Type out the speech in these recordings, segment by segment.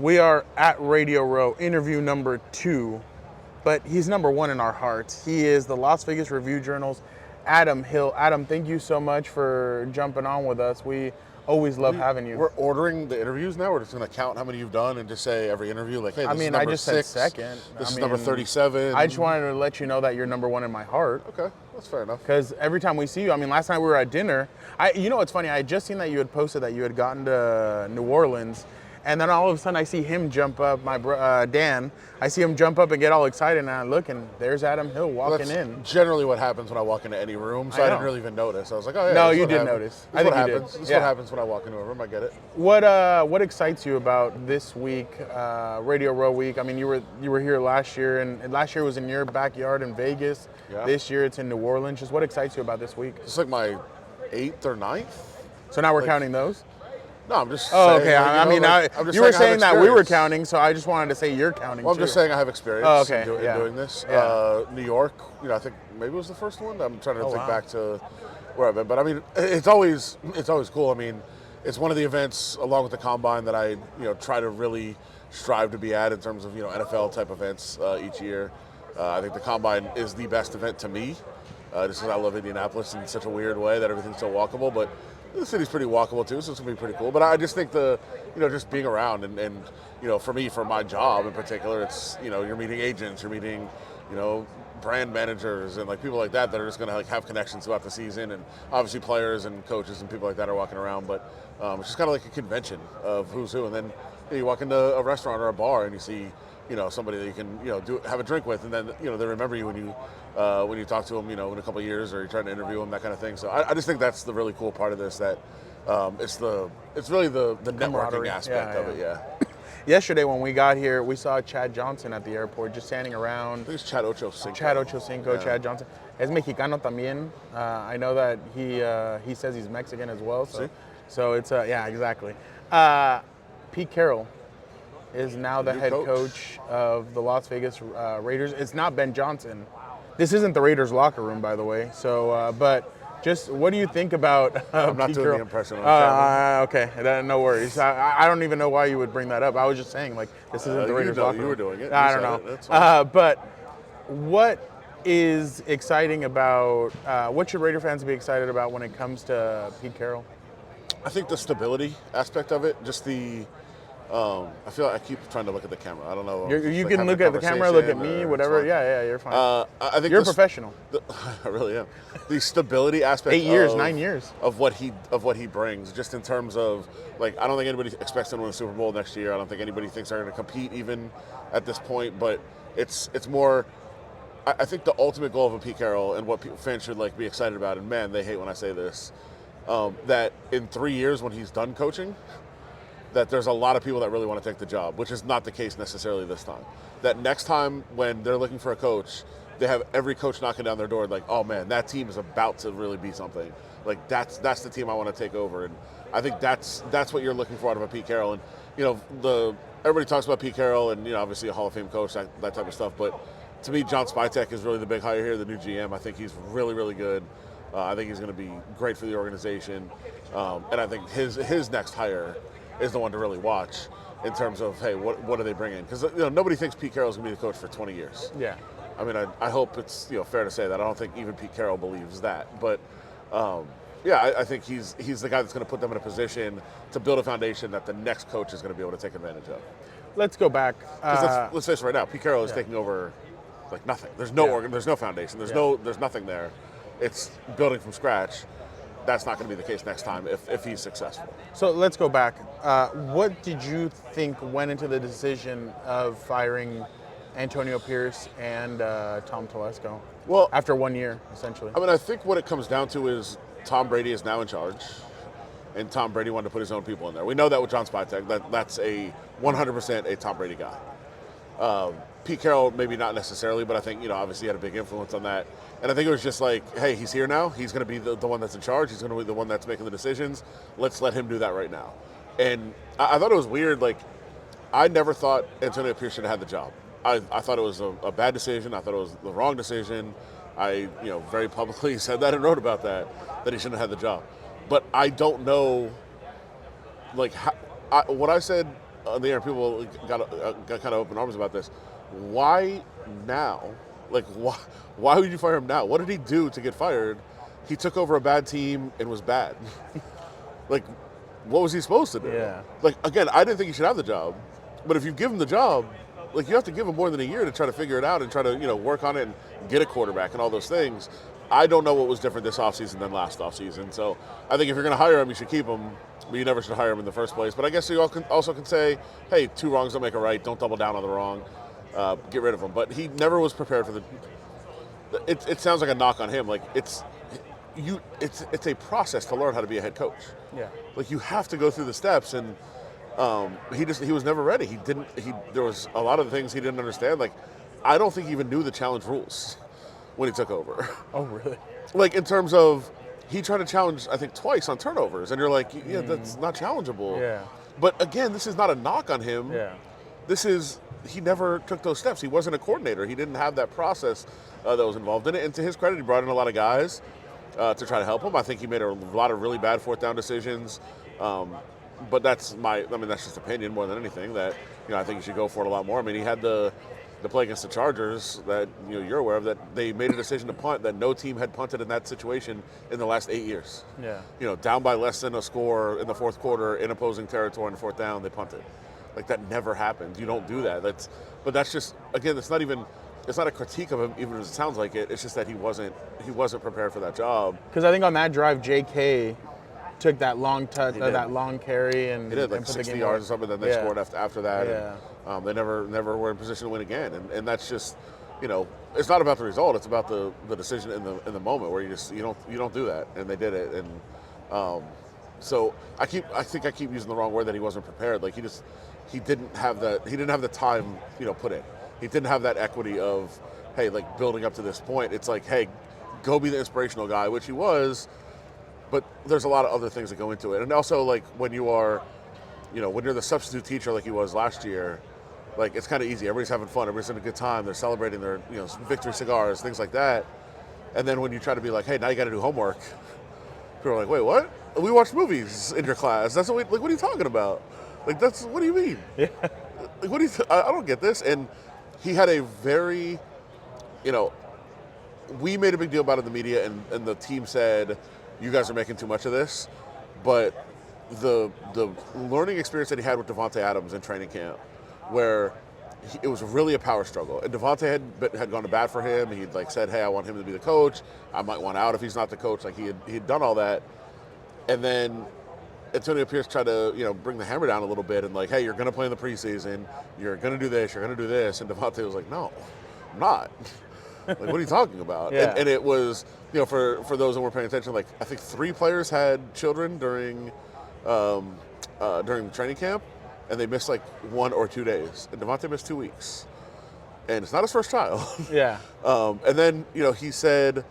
We are at Radio Row, interview number 2, but he's number 1 in our hearts. He is the Las Vegas Review-Journal's Adam Hill. Adam, thank you so much for jumping on with us. We always love having you. We're ordering the interviews now. We're just going to count how many you've done and just say every interview, like, hey, this is number 6. Said second. This is number 37. I just wanted to let you know that you're number 1 in my heart. Okay, that's fair enough. Because every time we see you, last night we were at dinner. You know, it's funny. I had just seen that you had posted that you had gotten to New Orleans. And then all of a sudden I see him jump up, Dan. I see him jump up and get all excited, and I look, and there's Adam Hill walking in. Generally what happens when I walk into any room, so I didn't really even notice. I was like, oh, yeah. No, you did notice. This is what happens. This is what happens when I walk into a room. I get it. What excites you about this week, Radio Row Week? I mean, you were here last year, and last year was in your backyard in Vegas. Yeah. This year it's in New Orleans. Just what excites you about this week? It's like my 8th or 9th. So now we're counting those? No, I'm just saying. Okay. You were saying that we were counting, so I just wanted to say you're counting. Well, I'm just saying I have experience in doing this. Yeah. New York, I think maybe it was the first one. I'm trying to think back to where I've been. But, I mean, it's always cool. I mean, it's one of the events, along with the Combine, that I, try to really strive to be at in terms of, NFL-type events each year. I think the Combine is the best event to me, just because I love Indianapolis in such a weird way that everything's so walkable. But the city's pretty walkable too, so it's gonna be pretty cool. But I just think just being around and for me, for my job in particular, it's you're meeting agents, you're meeting brand managers and like people like that are just gonna have connections throughout the season, and obviously players and coaches and people like that are walking around. But it's just kind of like a convention of who's who, and then you walk into a restaurant or a bar and you see somebody that you can have a drink with, and then they remember you when you talk to them in a couple of years, or you're trying to interview them, that kind of thing. So I just think that's the really cool part of this, that it's really the networking aspect of it. Yeah. Yesterday when we got here, we saw Chad Johnson at the airport just standing around. I think it's Chad Ochocinco. Yeah. Chad Johnson. Es mexicano también. I know that he says he's Mexican as well. So it's exactly. Pete Carroll is now the head coach of the Las Vegas Raiders. It's not Ben Johnson. This isn't the Raiders locker room, by the way. So, but just what do you think about I'm not Pete doing Carroll? the impression on okay, no worries. I don't even know why you would bring that up. I was just saying, like, this isn't the Raiders locker room. You were doing it. I don't know. But what is exciting about, what should Raider fans be excited about when it comes to Pete Carroll? I think the stability aspect of it, just the I feel like I keep trying to look at the camera. I don't know. You can look at the camera, look at me, whatever. Yeah, you're fine. I think you're a professional. I really am. The stability aspect. 9 years of what he brings, just in terms of, like, I don't think anybody expects him to win a Super Bowl next year. I don't think anybody thinks they're going to compete even at this point. But it's more. I think the ultimate goal of a Pete Carroll, and what fans should be excited about, and man, they hate when I say this, that in 3 years when he's done coaching, that there's a lot of people that really want to take the job, which is not the case necessarily this time. That next time when they're looking for a coach, they have every coach knocking down their door like, oh man, that team is about to really be something. Like that's the team I want to take over. And I think that's what you're looking for out of a Pete Carroll. And everybody talks about Pete Carroll and obviously a Hall of Fame coach, that type of stuff. But to me, John Spytek is really the big hire here, the new GM. I think he's really, really good. I think he's going to be great for the organization. And I think his next hire is the one to really watch in terms of, hey, what do they bring in? Because nobody thinks Pete Carroll's going to be the coach for 20 years. Yeah. I mean, I hope it's fair to say that. I don't think even Pete Carroll believes that. But, I think he's the guy that's going to put them in a position to build a foundation that the next coach is going to be able to take advantage of. Let's go back. Let's face it right now, Pete Carroll is taking over like nothing. There's no there's no foundation. There's nothing there. It's building from scratch. That's not going to be the case next time if he's successful. So let's go back. What did you think went into the decision of firing Antonio Pierce and Tom Telesco? Well, after 1 year, essentially. I mean, I think what it comes down to is Tom Brady is now in charge, and Tom Brady wanted to put his own people in there. We know that with John Spytek. That's a 100% a Tom Brady guy. Pete Carroll, maybe not necessarily, but I think, obviously he had a big influence on that. And I think it was just like, hey, he's here now. He's going to be the one that's in charge. He's going to be the one that's making the decisions. Let's let him do that right now. And I thought it was weird. Like, I never thought Antonio Pierce should have had the job. I thought it was a bad decision. I thought it was the wrong decision. I, very publicly said that and wrote about that he shouldn't have had the job. But I don't know, like, what I said on the air, people got kind of open arms about this. Why now? Like, why would you fire him now? What did he do to get fired? He took over a bad team and was bad. Like, what was he supposed to do? Yeah. Like, again, I didn't think he should have the job. But if you give him the job, like, you have to give him more than a year to try to figure it out and try to, work on it and get a quarterback and all those things. I don't know what was different this offseason than last offseason. So I think if you're going to hire him, you should keep him. But you never should hire him in the first place. But I guess you also can say, hey, 2 wrongs don't make a right. Don't double down on the wrong. Get rid of him. But he never was prepared for the. It sounds like a knock on him. Like it's a process to learn how to be a head coach. Yeah. Like you have to go through the steps, and he was never ready. There was a lot of things he didn't understand. Like I don't think he even knew the challenge rules when he took over. Oh really? Like in terms of. He tried to challenge, I think, twice on turnovers, and you're like, yeah, that's not challengeable. Yeah. But again, this is not a knock on him. Yeah. He never took those steps. He wasn't a coordinator. He didn't have that process that was involved in it. And to his credit, he brought in a lot of guys to try to help him. I think he made a lot of really bad 4th down decisions. But that's just opinion more than anything. That I think he should go for it a lot more. I mean, he had the play against the Chargers that you're aware of, that they made a decision to punt that no team had punted in that situation in the last 8 years. Yeah. Down by less than a score in the 4th quarter in opposing territory on 4th down, they punted. Like that never happens. You don't do that. But that's just, again, it's not a critique of him, even if it sounds like it. It's just that he wasn't prepared for that job. Because I think on that drive, J.K. took that long touch, that long carry, and he did like 60 yards or something. Then they scored after that. Yeah. And, they never were in position to win again. And that's just, it's not about the result. It's about the decision in the moment where you don't do that. And they did it. And so I think I keep using the wrong word, that he wasn't prepared. Like he didn't have the time put in. He didn't have that equity of, hey, like building up to this point. It's like, hey, go be the inspirational guy, which he was. But there's a lot of other things that go into it. And also, like, when you're the substitute teacher like he was last year, like, it's kind of easy. Everybody's having fun. Everybody's having a good time. They're celebrating their, victory cigars, things like that. And then when you try to be like, hey, now you got to do homework, people are like, wait, what? We watched movies in your class. That's what are you talking about? Like, what do you mean? Yeah. Like, I don't get this. And he had a very, we made a big deal about it in the media, and the team said, you guys are making too much of this. But the learning experience that he had with Devontae Adams in training camp, where it was really a power struggle. And Devontae had gone to bat for him. He'd like said, hey, I want him to be the coach. I might want out if he's not the coach. Like he had done all that. And then Antonio Pierce tried to, bring the hammer down a little bit and like, hey, you're going to play in the preseason. You're going to do this. You're going to do this. And Devontae was like, no, I'm not. Like, what are you talking about? Yeah. And it was, for those that weren't paying attention, like I think 3 players had children during training camp, and they missed like 1 or 2 days. And Devontae missed 2 weeks. And it's not his first child. Yeah. And then, he said,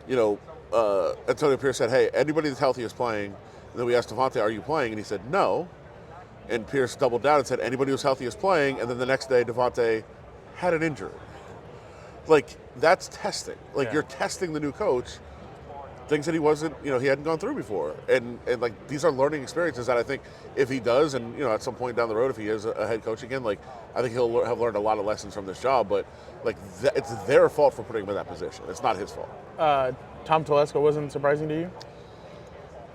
Antonio Pierce said, hey, anybody that's healthy is playing. And then we asked Devontae, are you playing? And he said, no. And Pierce doubled down and said, anybody who's healthy is playing. And then the next day, Devontae had an injury. Like, that's testing. Like, Yeah. You're testing the new coach, things that he wasn't, he hadn't gone through before. And like, these are learning experiences that I think if he does, and, at some point down the road, if he is a head coach again, like, I think he'll have learned a lot of lessons from this job. But, like, it's their fault for putting him in that position. It's not his fault. Tom Telesco wasn't surprising to you?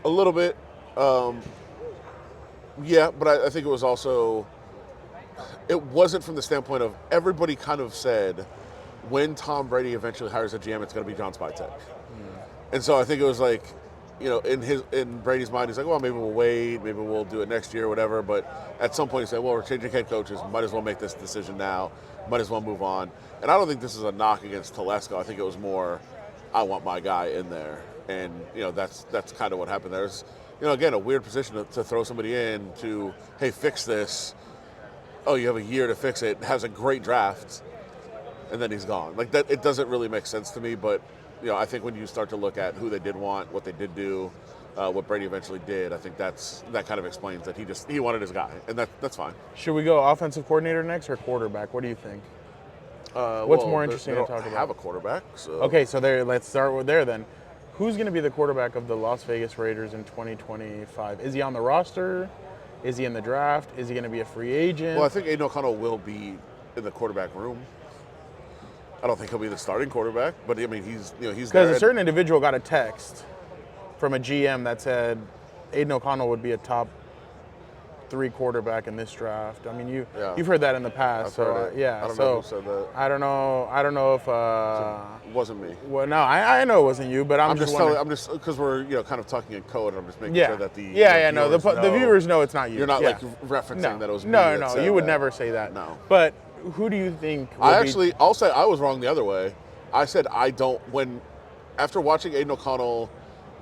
A little bit. Yeah, but I think it was also, it wasn't from the standpoint of everybody kind of said, when Tom Brady eventually hires a GM, it's going to be John Spytek. And so I think it was like, in Brady's mind, he's like, well, maybe we'll wait, maybe we'll do it next year or whatever. But at some point he said, well, we're changing head coaches, might as well make this decision now, might as well move on. And I don't think this is a knock against Telesco. I think it was more, I want my guy in there. And, that's kind of what happened. There's, again, a weird position to throw somebody in to, hey, fix this. Oh, you have a year to fix it. Has a great draft. And then he's gone. Like that, it doesn't really make sense to me. But I think when you start to look at who they did want, what they did do, what Brady eventually did, I think that kind of explains that he wanted his guy, and that's fine. Should we go offensive coordinator next or quarterback? What do you think? What's more interesting to talk about? Have a quarterback. So. Okay, so let's start with there then. Who's going to be the quarterback of the Las Vegas Raiders in 2025? Is he on the roster? Is he in the draft? Is he going to be a free agent? Well, I think Aiden O'Connell will be in the quarterback room. I don't think he'll be the starting quarterback, but I mean, he's because there. a certain individual got a text from a GM that said Aiden O'Connell would be a top 3 quarterback in this draft. I mean, you've heard that in the past. Heard it. Yeah. I don't know who said that. I don't know if it wasn't me. Well, no, I know it wasn't you, but I'm just telling. I'm just because we're kind of talking in code. I'm just making sure that the the viewers know it's not you. You're not like referencing that it was me. No, you would never say that. No. But who do you think? I'll say I was wrong the other way. I said after watching Aiden O'Connell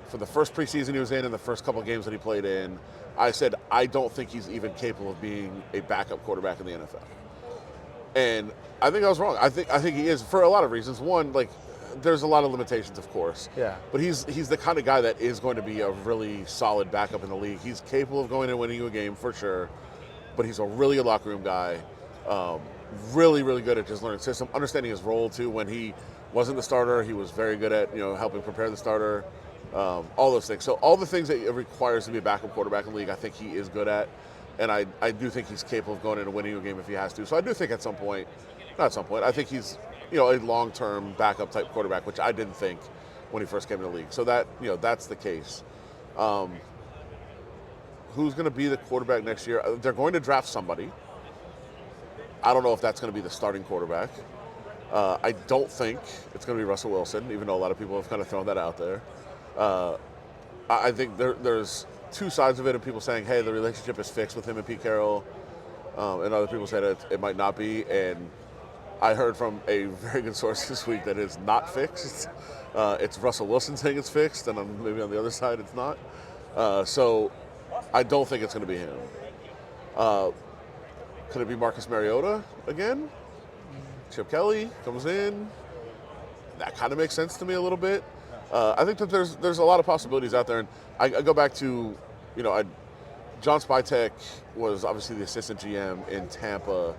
for the first preseason he was in and the first couple of games that he played in, I said I don't think he's even capable of being a backup quarterback in the NFL. And I think I was wrong. I think he is for a lot of reasons. One, like there's a lot of limitations, of course. Yeah. But he's the kind of guy that is going to be a really solid backup in the league. He's capable of going and winning you a game for sure. But he's a really good locker room guy. Really, really good at just learning system, understanding his role too. When he wasn't the starter, he was very good at helping prepare the starter. All those things. So all the things that it requires to be a backup quarterback in the league, I think he is good at. And I do think he's capable of going in and winning a game if he has to. So I do think I think he's a long-term backup type quarterback, which I didn't think when he first came in the league. So that that's the case. Who's going to be the quarterback next year? They're going to draft somebody. I don't know if that's going to be the starting quarterback. I don't think it's going to be Russell Wilson, even though a lot of people have kind of thrown that out there. I think there's two sides of it, and people saying, hey, the relationship is fixed with him and Pete Carroll, and other people said it might not be. And I heard from a very good source this week that it's not fixed. It's Russell Wilson saying it's fixed, and maybe on the other side it's not. So I don't think it's going to be him. Could it be Marcus Mariota again? Chip Kelly comes in. That kind of makes sense to me a little bit. I think that there's a lot of possibilities out there. And I go back to, John Spytek was obviously the assistant GM in Tampa.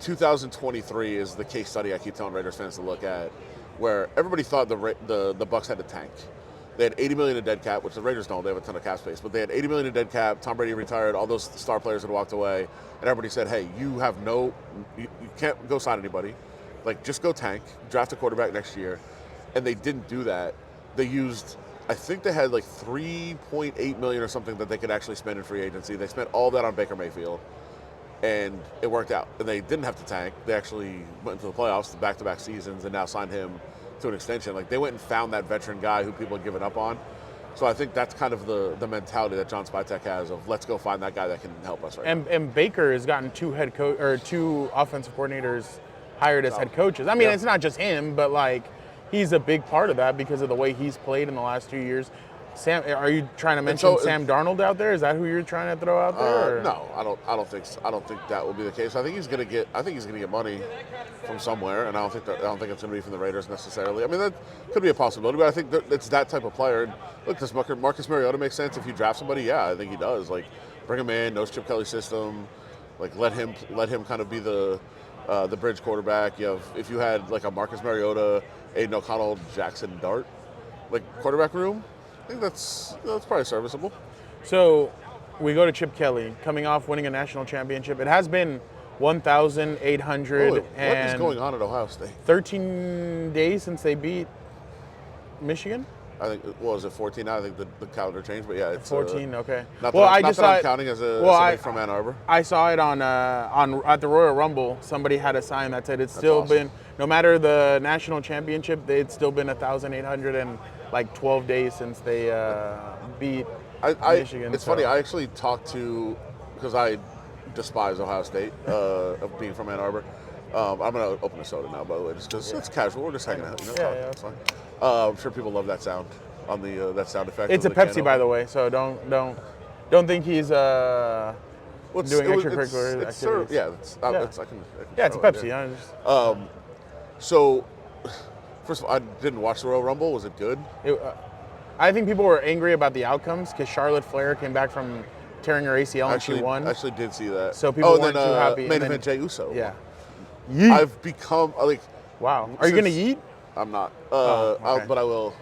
2023 is the case study I keep telling Raiders fans to look at, where everybody thought the Bucs had to tank. They had $80 million in dead cap, which the Raiders don't. They have a ton of cap space. But they had $80 million in dead cap. Tom Brady retired. All those star players had walked away. And everybody said, hey, you can't go sign anybody. Like, just go tank. Draft a quarterback next year. And they didn't do that. They used, I think they had like $3.8 million or something that they could actually spend in free agency. They spent all that on Baker Mayfield. And it worked out. And they didn't have to tank. They actually went into the playoffs, the back-to-back seasons, and now signed him to an extension. Like, they went and found that veteran guy who people had given up on. So I think that's kind of the mentality that John Spytek has of let's go find that guy that can help us And Baker has gotten two offensive coordinators hired as head coaches. I mean, It's not just him, but like he's a big part of that because of the way he's played in the last 2 years. Sam, are you trying to mention Sam Darnold out there? Is that who you're trying to throw out there? No, I don't think so. I don't think that will be the case. I think he's going to get money from somewhere, and I don't think it's going to be from the Raiders necessarily. I mean, that could be a possibility, but I think it's that type of player. And look, does Marcus Mariota make sense if you draft somebody? Yeah, I think he does. Like, bring him in, knows Chip Kelly's system. Like, let him kind of be the bridge quarterback. If you had like a Marcus Mariota, Aiden O'Connell, Jackson Dart, like quarterback room. I think that's probably serviceable. So we go to Chip Kelly, coming off winning a national championship. It has been 1,800 what is going on at Ohio State? 13 days since they beat Michigan. I think was it 14 now? I think the calendar changed, but yeah, it's 14. Okay. I'm counting as somebody from Ann Arbor. I saw it on at the Royal Rumble. Somebody had a sign that said it's still been, no matter the national championship, it's still been 1,800 and like 12 days since they beat Michigan. It's funny. I actually talked to, because I despise Ohio State of being from Ann Arbor. I'm gonna open a soda now, by the way, just because it's casual. We're just hanging out. Yeah, that's fine. I'm sure people love that sound on the that sound effect. It's a Pepsi, by the way, so don't think he's doing extracurricular activities. It's a Pepsi. So, first of all, I didn't watch the Royal Rumble. Was it good? I think people were angry about the outcomes because Charlotte Flair came back from tearing her ACL and she won. I actually did see that. So people weren't too happy. Main event Jey Uso. Yeah. Yeet. I've become like. Wow. Are you gonna yeet? I'm not. Okay. But I will.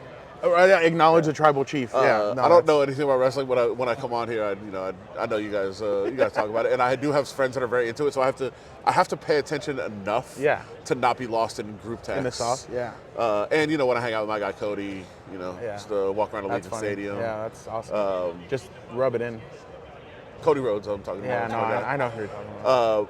Acknowledge the tribal chief. Yeah, I don't know anything about wrestling, but when I come on here, I know you guys talk about it, and I do have friends that are very into it, so I have to pay attention enough to not be lost in group texts. In the sauce, yeah. And when I hang out with my guy Cody, just walk around the Legion Stadium. Yeah, that's awesome. Just rub it in. Cody Rhodes, I'm talking about. Yeah, no, I know who you're talking about.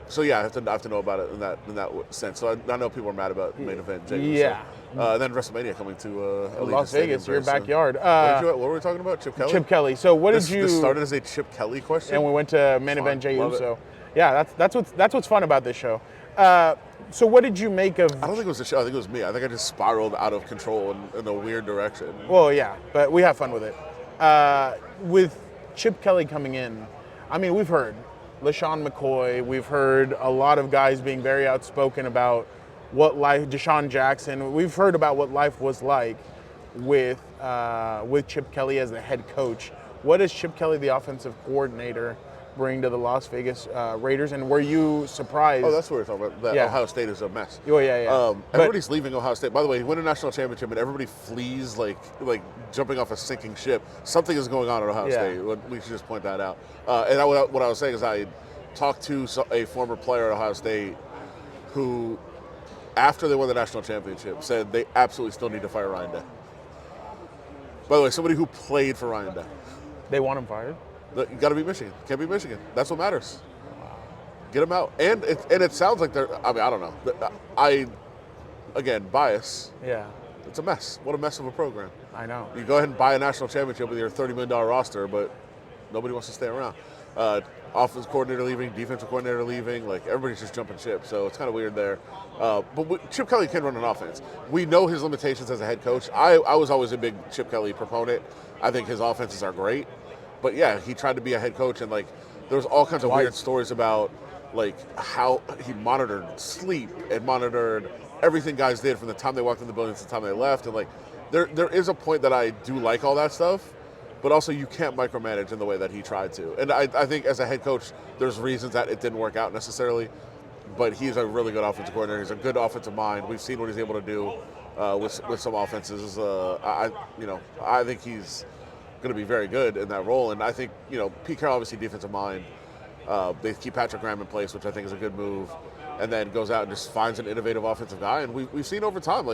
So yeah, I have to know about it in that sense. So I know people are mad about the main event. Jacob, yeah. So. Then WrestleMania coming to Las Vegas, your backyard. What were we talking about? Chip Kelly. Chip Kelly. So what did you? This started as a Chip Kelly question, and we went to main event Jey Uso. Yeah, that's what's fun about this show. So what did you make of? I don't think it was the show. I think it was me. I think I just spiraled out of control in a weird direction. Well, yeah, but we have fun with it. With Chip Kelly coming in, I mean, we've heard LaShawn McCoy. We've heard a lot of guys being very outspoken about what life. Deshaun Jackson. We've heard about what life was like with Chip Kelly as the head coach. What does Chip Kelly, the offensive coordinator, bring to the Las Vegas Raiders? And were you surprised? Oh, that's what we're talking about. That Ohio State is a mess. Oh yeah. Everybody's leaving Ohio State. By the way, he won a national championship, and everybody flees like jumping off a sinking ship. Something is going on at Ohio State. We should just point that out. What I was saying is I talked to a former player at Ohio State who, after they won the national championship, said they absolutely still need to fire Ryan Day. By the way, somebody who played for Ryan Day. They want him fired? You got to beat Michigan. Can't beat Michigan. That's what matters. Get them out. And it sounds like they're. I mean, I don't know. Again, bias. Yeah. It's a mess. What a mess of a program. I know. You go ahead and buy a national championship with your $30 million roster, but nobody wants to stay around. Offensive coordinator leaving, defensive coordinator leaving. Like, everybody's just jumping ship. So it's kind of weird there. But Chip Kelly can run an offense. We know his limitations as a head coach. I was always a big Chip Kelly proponent. I think his offenses are great. But yeah, he tried to be a head coach, and there was all kinds of weird stories about how he monitored sleep and monitored everything guys did from the time they walked in the building to the time they left. And there is a point that I do like all that stuff, but also you can't micromanage in the way that he tried to. And I think as a head coach, there's reasons that it didn't work out necessarily, but he's a really good offensive coordinator. He's a good offensive mind. We've seen what he's able to do with some offenses. I think he's going to be very good in that role. And I think, Pete Carroll, obviously defensive mind. They keep Patrick Graham in place, which I think is a good move, and then goes out and just finds an innovative offensive guy. And we've seen over time,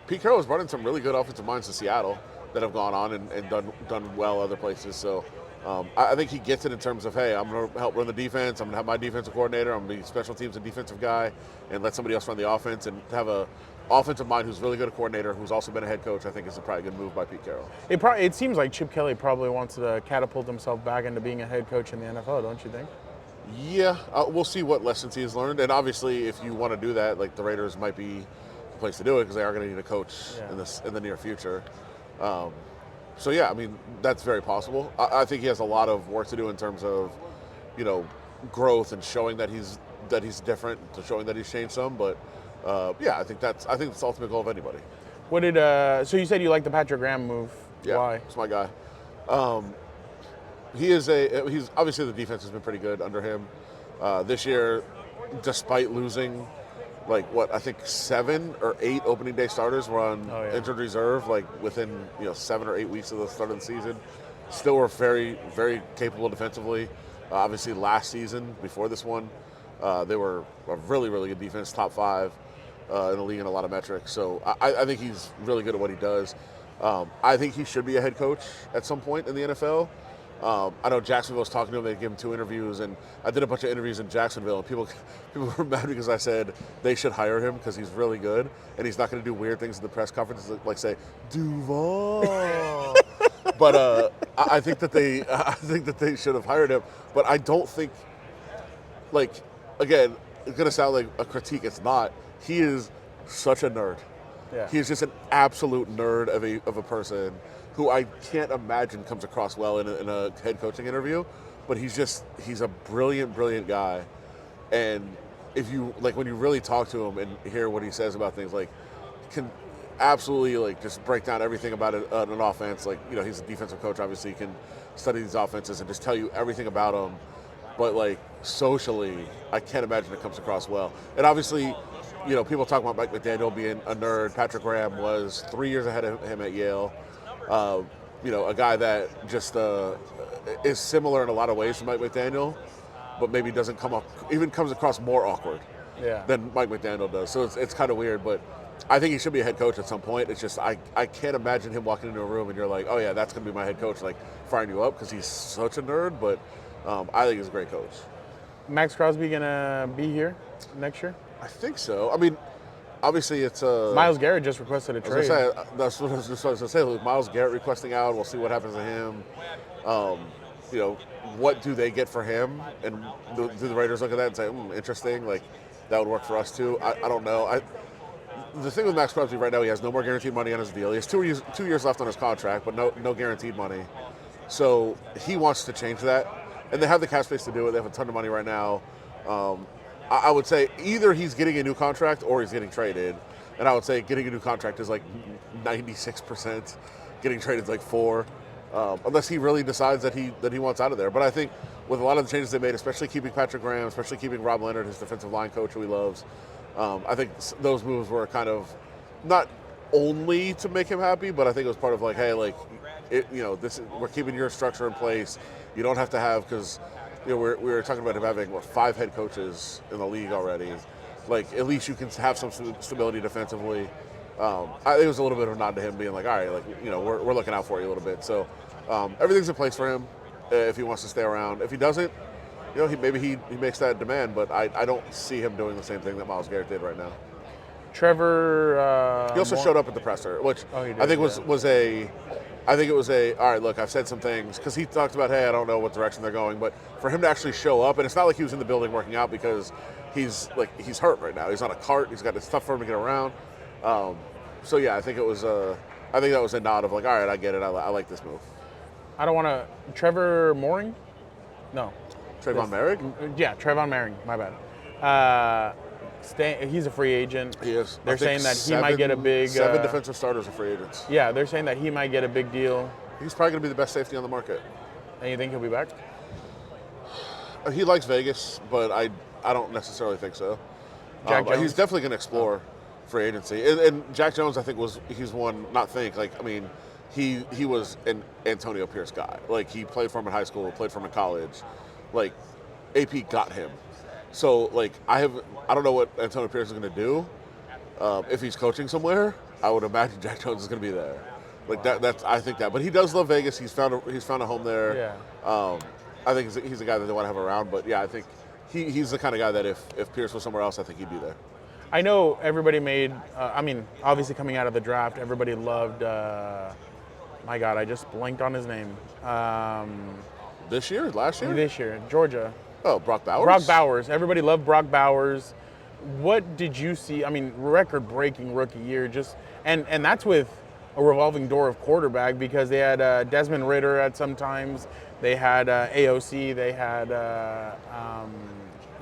Pete Carroll has brought in some really good offensive minds to Seattle that have gone on and done well other places. So I think he gets it in terms of, hey, I'm going to help run the defense. I'm going to have my defensive coordinator. I'm going to be special teams and defensive guy, and let somebody else run the offense. And to have a offensive mind who's really good a coordinator, who's also been a head coach, I think is probably a good move by Pete Carroll. It seems like Chip Kelly probably wants to catapult himself back into being a head coach in the NFL, don't you think? Yeah, we'll see what lessons he has learned. And obviously, if you want to do that, the Raiders might be the place to do it because they are going to need a coach in the near future. So yeah, I mean, that's very possible. I think he has a lot of work to do in terms of, growth and showing that he's different, showing that he's changed some. But yeah, I think that's the ultimate goal of anybody. What did so you said you like the Patrick Graham move? Yeah, why? It's my guy. He's obviously the defense has been pretty good under him this year, despite losing I think 7 or 8 opening day starters were on injured reserve within 7 or 8 weeks of the start of the season. Still were very, very capable defensively. Obviously last season before this one, they were a really, really good defense, top 5 in the league in a lot of metrics. So I think he's really good at what he does. I think he should be a head coach at some point in the NFL. I know Jacksonville was talking to him. They gave him 2 interviews, and I did a bunch of interviews in Jacksonville, and people were mad because I said they should hire him because he's really good, and he's not going to do weird things in the press conferences like say Duval. But I think that they should have hired him. But I don't think, again, it's going to sound like a critique. It's not. He is such a nerd. Yeah. He is just an absolute nerd of a person who I can't imagine comes across well in a head coaching interview, but he's a brilliant, brilliant guy. And if you, when you really talk to him and hear what he says about things, can absolutely, just break down everything about an offense. He's a defensive coach, obviously, he can study these offenses and just tell you everything about them. But, socially, I can't imagine it comes across well. And obviously, people talk about Mike McDaniel being a nerd. Patrick Graham was 3 years ahead of him at Yale. A guy that just is similar in a lot of ways to Mike McDaniel, but maybe doesn't comes across more awkward than Mike McDaniel does. So it's kind of weird, but I think he should be a head coach at some point. It's just I can't imagine him walking into a room and you're like, oh yeah, that's going to be my head coach, like firing you up because he's such a nerd. But I think he's a great coach. Max Crosby gonna be here next year? I think so. I mean, obviously it's Myles Garrett just requested a trade. That's what I was just going to say. Myles Garrett requesting out. We'll see what happens to him. What do they get for him? And do the Raiders look at that and say, interesting, like that would work for us too? I don't know. The thing with Max Crosby right now, he has no more guaranteed money on his deal. He has 2 years left on his contract, but no guaranteed money. So he wants to change that. And they have the cap space to do it. They have a ton of money right now. I would say either he's getting a new contract or he's getting traded. And I would say getting a new contract is like 96%. Getting traded is like 4%. Unless he really decides that he wants out of there. But I think with a lot of the changes they made, especially keeping Patrick Graham, especially keeping Rob Leonard, his defensive line coach who he loves, I think those moves were kind of not only to make him happy, but I think it was part of like, hey, like, we're keeping your structure in place. You don't have to have, because we were talking about him having 5 head coaches in the league already. Like, at least you can have some stability defensively. I think it was a little bit of a nod to him being like, all right, like, we're looking out for you a little bit. So everything's in place for him if he wants to stay around. If he doesn't, maybe he makes that demand, but I don't see him doing the same thing that Myles Garrett did right now. Trevor. He also showed up at the presser, which I think was a all right, look, I've said some things, because he talked about, hey, I don't know what direction they're going, but for him to actually show up, and it's not like he was in the building working out because he's hurt right now. He's on a cart. He's got stuff for him to get around. So yeah, I think that was a nod of like, all right, I get it. I like this move. I don't want to. Trevor Mooring? No. Trayvon Merrick? Yeah, Trayvon Merrick. My bad. He's a free agent. He is. They're saying that he might get a big. 7 defensive starters are free agents. Yeah, they're saying that he might get a big deal. He's probably going to be the best safety on the market. And you think he'll be back? He likes Vegas, but I don't necessarily think so. Jack Jones? He's definitely going to explore free agency. And Jack Jones, I think, he's one, not think, like, I mean, he was an Antonio Pierce guy. Like, he played for him in high school, played for him in college. Like, AP got him. So, like, I don't know what Antonio Pierce is going to do. If he's coaching somewhere, I would imagine Jack Jones is going to be there. Like, I think that. But he does love Vegas. He's found a home there. Yeah. I think he's a guy that they want to have around. But, yeah, I think he's the kind of guy that if Pierce was somewhere else, I think he'd be there. I know everybody made, obviously coming out of the draft, everybody loved, my God, I just blanked on his name. This year? Last year? This year, Georgia. Oh, Brock Bowers? Brock Bowers. Everybody loved Brock Bowers. What did you see? I mean, record-breaking rookie year. And that's with a revolving door of quarterback, because they had Desmond Ridder at some times. They had AOC. They had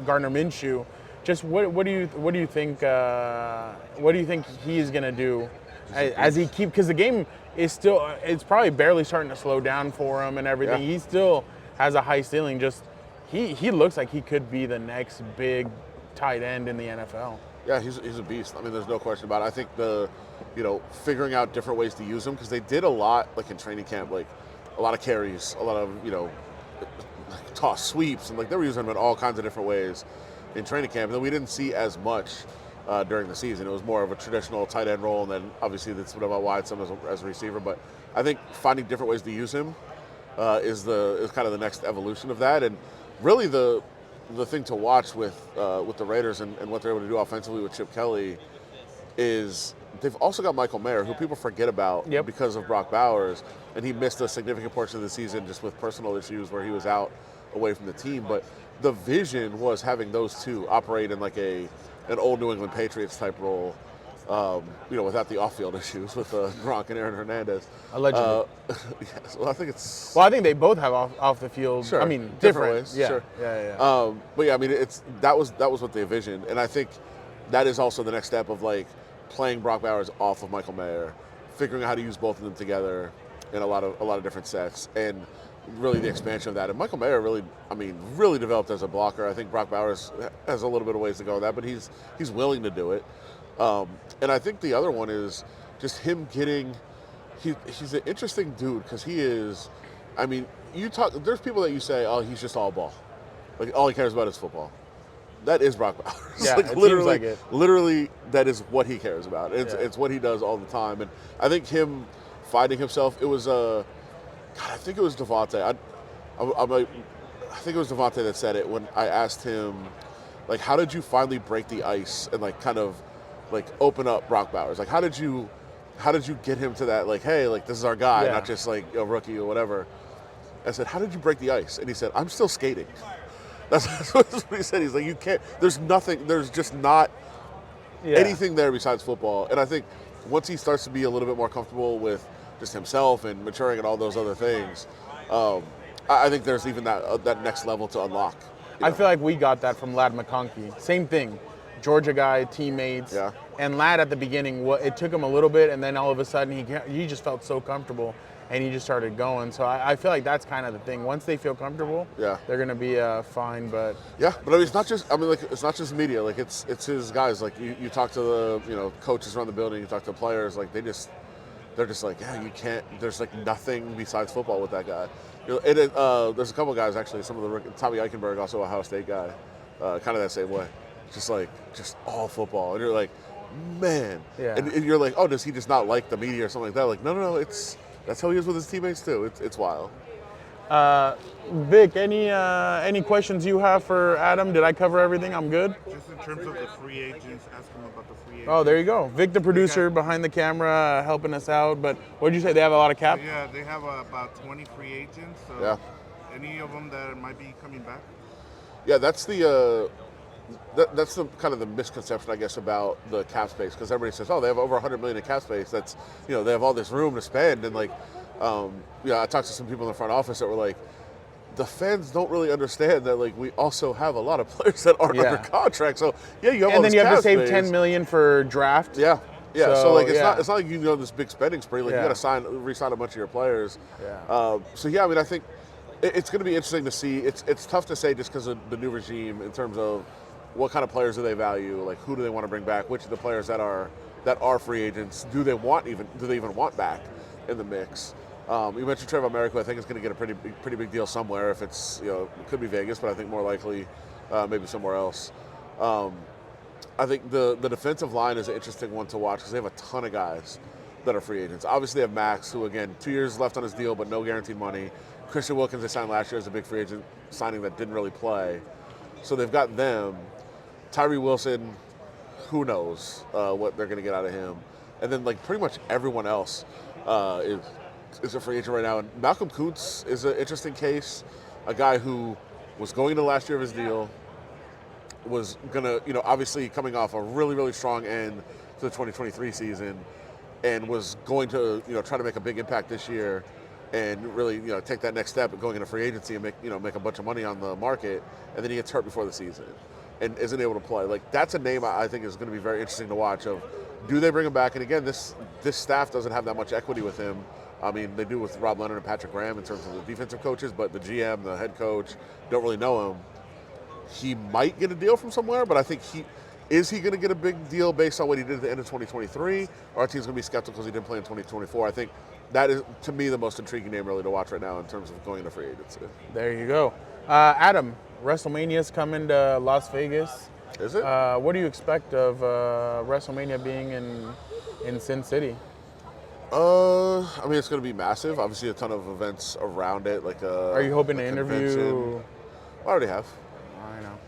Gardner Minshew. Just what do you think he is going to do as he because the game is still, it's probably barely starting to slow down for him and everything. Yeah. He still has a high ceiling. Just he looks like he could be the next big tight end in the NFL. Yeah, he's a beast. I mean, there's no question about it. I think figuring out different ways to use him, because they did a lot, like in training camp, like a lot of carries, a lot of toss sweeps, and like they were using him in all kinds of different ways in training camp. And then we didn't see as much during the season. It was more of a traditional tight end role, and then obviously that's what about wide, some as a receiver. But I think finding different ways to use him is kind of the next evolution of that. And really the thing to watch with the Raiders and what they're able to do offensively with Chip Kelly is they've also got Michael Mayer, who people forget about because of Brock Bowers, and he missed a significant portion of the season just with personal issues where he was out away from the team. But the vision was having those two operate in like an old New England Patriots type role, without the off-field issues with Gronk and Aaron Hernandez. Allegedly. Yes, well, I think it's... Well, I think they both have off the field. Sure. I mean, different ways. Yeah. Sure. Yeah. But yeah, I mean, that was what they envisioned, and I think that is also the next step of like playing Brock Bowers off of Michael Mayer, figuring out how to use both of them together in a lot of different sets, and really the expansion of that. And Michael Mayer really developed as a blocker. I think Brock Bowers has a little bit of ways to go on that, but he's willing to do it. And I think the other one is just him getting. He's an interesting dude because he is. I mean, there's people that you say, oh, he's just all ball, like all he cares about is football. That is Brock Bowers. Yeah, like it literally, seems like it. literally, that is what he cares about. It's what he does all the time. And I think him finding himself. It was I think it was Devontae. I think it was Devontae that said it when I asked him, like, how did you finally break the ice and like kind of like open up Brock Bowers? Like, how did you get him to that? Like, hey, like this is our guy, not just like a rookie or whatever. I said, how did you break the ice? And he said, I'm still skating. That's what he said. He's like, you can't. There's nothing. There's just not anything there besides football. And I think once he starts to be a little bit more comfortable with just himself and maturing and all those other things, I think there's even that next level to unlock. I feel like we got that from Ladd McConkey. Same thing. Georgia guy, teammates. Yeah. And Ladd at the beginning, it took him a little bit, and then all of a sudden he just felt so comfortable, and he just started going. So I feel like that's kind of the thing. Once they feel comfortable, they're going to be fine. But yeah, but I mean, it's not just. I mean, like it's not just media. Like it's his guys. Like you talk to the coaches around the building. You talk to players. Like they're just like, yeah, you can't. There's like nothing besides football with that guy. There's a couple guys actually. Some of the Tommy Eichenberg, also a Ohio State guy, kind of that same way. Just all football, and you're like, man. Yeah. And you're like, oh, does he just not like the media or something like that? Like, no. That's how he is with his teammates too. It's wild. Vic, any questions you have for Adam? Did I cover everything? I'm good. Just in terms of the free agents, ask him about the free agents. Oh, there you go. Vic, the producer behind the camera, helping us out. But what did you say? They have a lot of cap? Yeah, they have about 20 free agents. So any of them that might be coming back? Yeah, that's the kind of the misconception, I guess, about the cap space, because everybody says, oh, they have over 100 million in cap space. That's, they have all this room to spend. And like, I talked to some people in the front office that were like, the fans don't really understand that, like, we also have a lot of players that aren't under contract. So you have all and this then you have to save space. $10 million for draft. Yeah. So like, it's not like you go this big spending spree. Like you got to re-sign a bunch of your players. Yeah. I mean, I think it's going to be interesting to see. It's tough to say just because of the new regime in terms of what kind of players do they value? Like, who do they want to bring back? Which of the players that are free agents do they even want back in the mix? You mentioned Trevor Merrick, who I think is going to get a pretty big deal somewhere. If it's it could be Vegas, but I think more likely maybe somewhere else. I think the defensive line is an interesting one to watch because they have a ton of guys that are free agents. Obviously, they have Max, who again 2 years left on his deal, but no guaranteed money. Christian Wilkins they signed last year as a big free agent signing that didn't really play. So they've got them. Tyree Wilson, who knows what they're going to get out of him. And then, like, pretty much everyone else is a free agent right now. And Malcolm Kuntz is an interesting case, a guy who was going into the last year of his deal, was going to, obviously coming off a really, really strong end to the 2023 season, and was going to, try to make a big impact this year and really, take that next step going into free agency and make a bunch of money on the market, and then he gets hurt before the season and isn't able to play. Like, that's a name I think is going to be very interesting to watch of, do they bring him back? And again, this staff doesn't have that much equity with him. I mean, they do with Rob Leonard and Patrick Graham in terms of the defensive coaches, but the GM, the head coach, don't really know him. He might get a deal from somewhere, but I think is he going to get a big deal based on what he did at the end of 2023? Or our team's going to be skeptical because he didn't play in 2024. I think that is, to me, the most intriguing name really to watch right now in terms of going into free agency. There you go. Adam, WrestleMania's coming to Las Vegas. Is it? What do you expect of WrestleMania being in Sin City? I mean, it's going to be massive. Obviously, a ton of events around it. Are you hoping to interview? I already have. I know.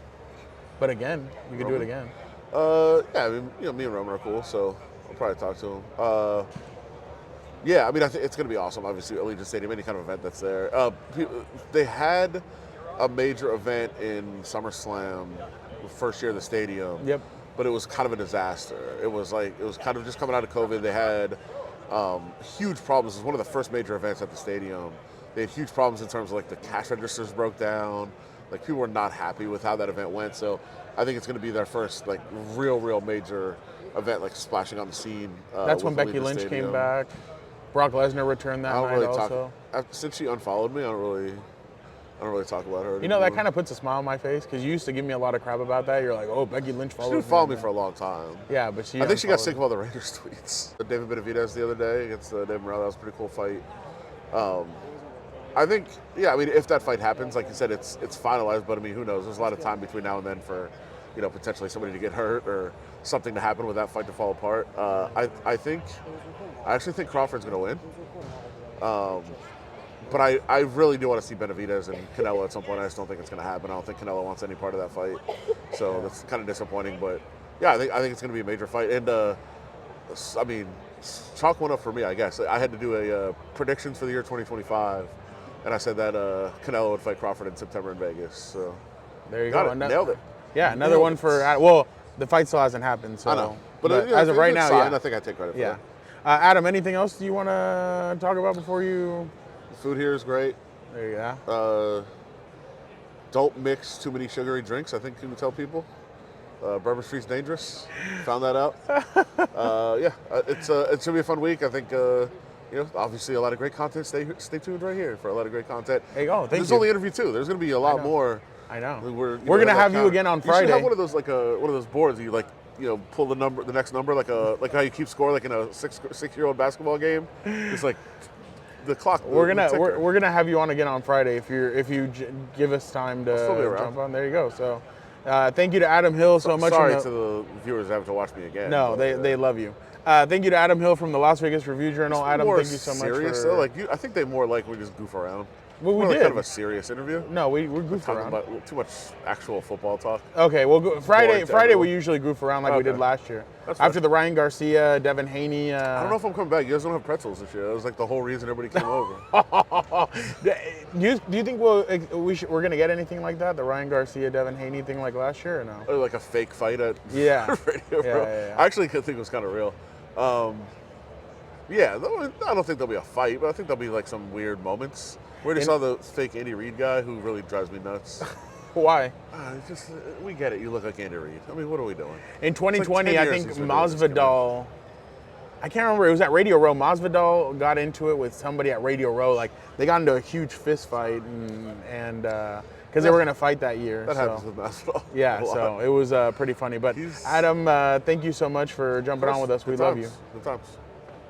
But again, you could do it again. Yeah, I mean, me and Roman are cool, so I'll probably talk to him. Yeah, I mean, I think it's going to be awesome. Obviously, Allegiant Stadium, any kind of event that's there. They had a major event in SummerSlam, the first year of the stadium. Yep. But it was kind of a disaster. It was kind of just coming out of COVID. They had huge problems. It was one of the first major events at the stadium. They had huge problems in terms of like the cash registers broke down. Like, people were not happy with how that event went. So I think it's going to be their first like real major event, like splashing on the scene. That's when Becky Lynch came back. Brock Lesnar returned that I don't night really also. Since she unfollowed me, I don't really talk about her. You know, that kind of puts a smile on my face because you used to give me a lot of crap about that. You're like, oh, Becky Lynch follows me. She didn't follow me for a long time. Yeah, but I think she got sick of all the Raiders tweets. David Benavidez the other day against David Morrell, that was a pretty cool fight. I think, yeah, I mean, if that fight happens, like you said, it's finalized, but I mean, who knows? There's a lot of time between now and then for, you know, potentially somebody to get hurt or something to happen with that fight to fall apart. I actually think Crawford's going to win. But I really do want to see Benavidez and Canelo at some point. I just don't think it's going to happen. I don't think Canelo wants any part of that fight. So that's kind of disappointing. But, yeah, I think it's going to be a major fight. And, I mean, chalk one up for me, I guess. I had to do a predictions for the year 2025. And I said that Canelo would fight Crawford in September in Vegas. So there you go. Nailed it. Yeah, another one for, well, the fight still hasn't happened. So. I know. But as of right now, I think I take credit for it. Adam, anything else you want to talk about before you? The food here is great. There you go. Don't mix too many sugary drinks. I think you can tell people. Bourbon Street's dangerous. Found that out. It should be a fun week. I think, you know, obviously a lot of great content. Stay tuned right here for a lot of great content. Hey, thank you. This is only interview 2. There's going to be a lot more. I know. We're going to have you again on Friday. You should have one of those one of those boards you like, you know, pull the next number like how you keep score like in a six-year-old basketball game. It's like the clock. We're gonna have you on again on Friday if you give us time to jump on. There you go. So, thank you to Adam Hill so much. Sorry to the viewers having to watch me again. No, they love you. Thank you to Adam Hill from the Las Vegas Review-Journal. Adam, thank you so much. Serious though, like I think they more like we just goof around. Well, we did. Kind of a serious interview. No, we goofed around. About too much actual football talk. Okay, well, Friday we usually goof around like we did last year. After the Ryan Garcia, Devin Haney. I don't know if I'm coming back. You guys don't have pretzels this year. That was like the whole reason everybody came over. Do you think we're gonna get anything like that? The Ryan Garcia, Devin Haney thing like last year or no? Or like a fake fight at Radio Row. Yeah. I actually think it was kind of real. I don't think there'll be a fight, but I think there'll be like some weird moments. We already saw the fake Andy Reid guy who really drives me nuts. Why? We get it. You look like Andy Reid. I mean, what are we doing? In 2020, I think Masvidal, I can't remember, it was at Radio Row. Masvidal got into it with somebody at Radio Row. Like, they got into a huge fist fight and because they were going to fight that year. That happens with Masvidal. Yeah, so it was pretty funny. But Adam, thank you so much for jumping on with us. We love you. Good times.